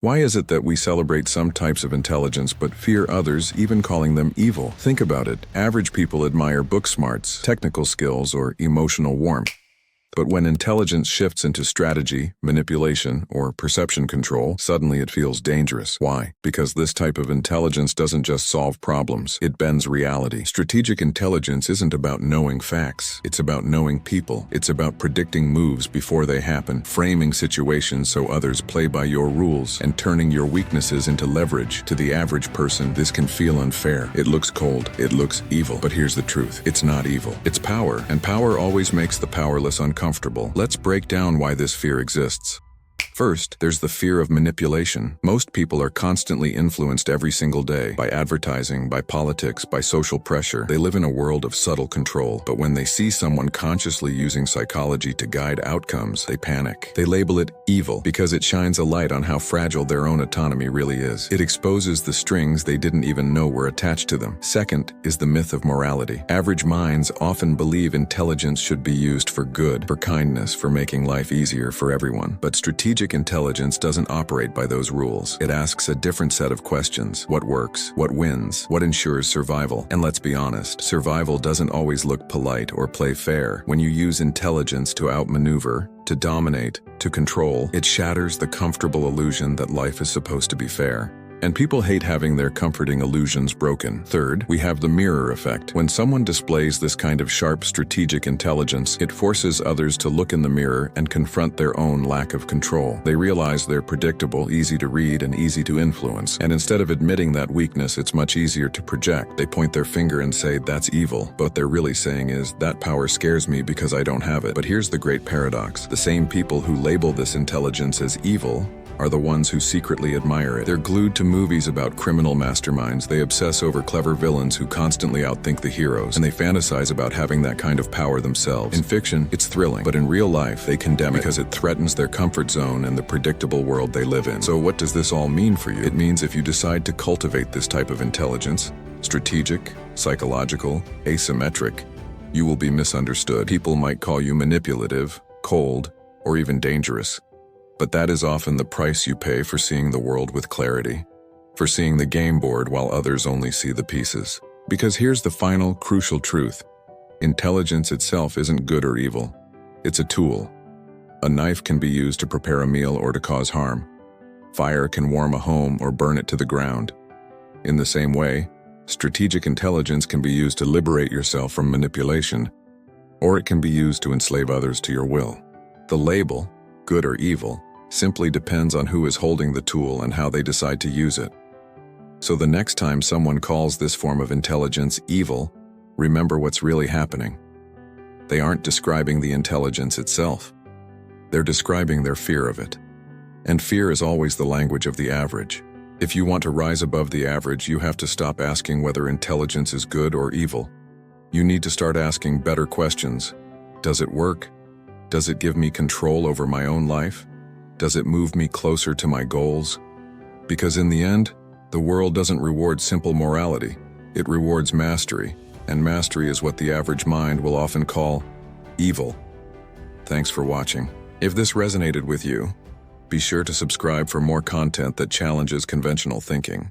Why is it that we celebrate some types of intelligence but fear others, even calling them evil? Think about it. Average people admire book smarts, technical skills, or emotional warmth. But when intelligence shifts into strategy, manipulation, or perception control, suddenly it feels dangerous. Why? Because this type of intelligence doesn't just solve problems, it bends reality. Strategic intelligence isn't about knowing facts, it's about knowing people. It's about predicting moves before they happen, framing situations so others play by your rules, and turning your weaknesses into leverage. To the average person, this can feel unfair. It looks cold, it looks evil. But here's the truth, it's not evil. It's power, and power always makes the powerless uncomfortable. Let's break down why this fear exists. First, there's the fear of manipulation. Most people are constantly influenced every single day by advertising, by politics, by social pressure. They live in a world of subtle control, but when they see someone consciously using psychology to guide outcomes, they panic. They label it evil because it shines a light on how fragile their own autonomy really is. It exposes the strings they didn't even know were attached to them. Second is the myth of morality. Average minds often believe intelligence should be used for good, for kindness, for making life easier for everyone. But strategic intelligence doesn't operate by those rules. It asks a different set of questions. What works? What wins? What ensures survival? And let's be honest, survival doesn't always look polite or play fair. When you use intelligence to outmaneuver, to dominate, to control, it shatters the comfortable illusion that life is supposed to be fair. And people hate having their comforting illusions broken. Third, we have the mirror effect. When someone displays this kind of sharp strategic intelligence, it forces others to look in the mirror and confront their own lack of control. They realize they're predictable, easy to read, and easy to influence. And instead of admitting that weakness, it's much easier to project. They point their finger and say, "That's evil." But what they're really saying is, "That power scares me because I don't have it." But here's the great paradox. The same people who label this intelligence as evil are the ones who secretly admire it. They're glued to movies about criminal masterminds. They obsess over clever villains who constantly outthink the heroes, and they fantasize about having that kind of power themselves. In fiction, it's thrilling, but in real life, they condemn it because it threatens their comfort zone and the predictable world they live in. So what does this all mean for you? It means if you decide to cultivate this type of intelligence, strategic, psychological, asymmetric, you will be misunderstood. People might call you manipulative, cold, or even dangerous. But that is often the price you pay for seeing the world with clarity, for seeing the game board while others only see the pieces. Because here's the final, crucial truth. Intelligence itself isn't good or evil. It's a tool. A knife can be used to prepare a meal or to cause harm. Fire can warm a home or burn it to the ground. In the same way, strategic intelligence can be used to liberate yourself from manipulation, or it can be used to enslave others to your will. The label, good or evil, simply depends on who is holding the tool and how they decide to use it. So the next time someone calls this form of intelligence evil, remember what's really happening. They aren't describing the intelligence itself. They're describing their fear of it. And fear is always the language of the average. If you want to rise above the average, you have to stop asking whether intelligence is good or evil. You need to start asking better questions. Does it work? Does it give me control over my own life? Does it move me closer to my goals? Because in the end, the world doesn't reward simple morality. It rewards mastery, and mastery is what the average mind will often call evil. Thanks for watching. If this resonated with you, be sure to subscribe for more content that challenges conventional thinking.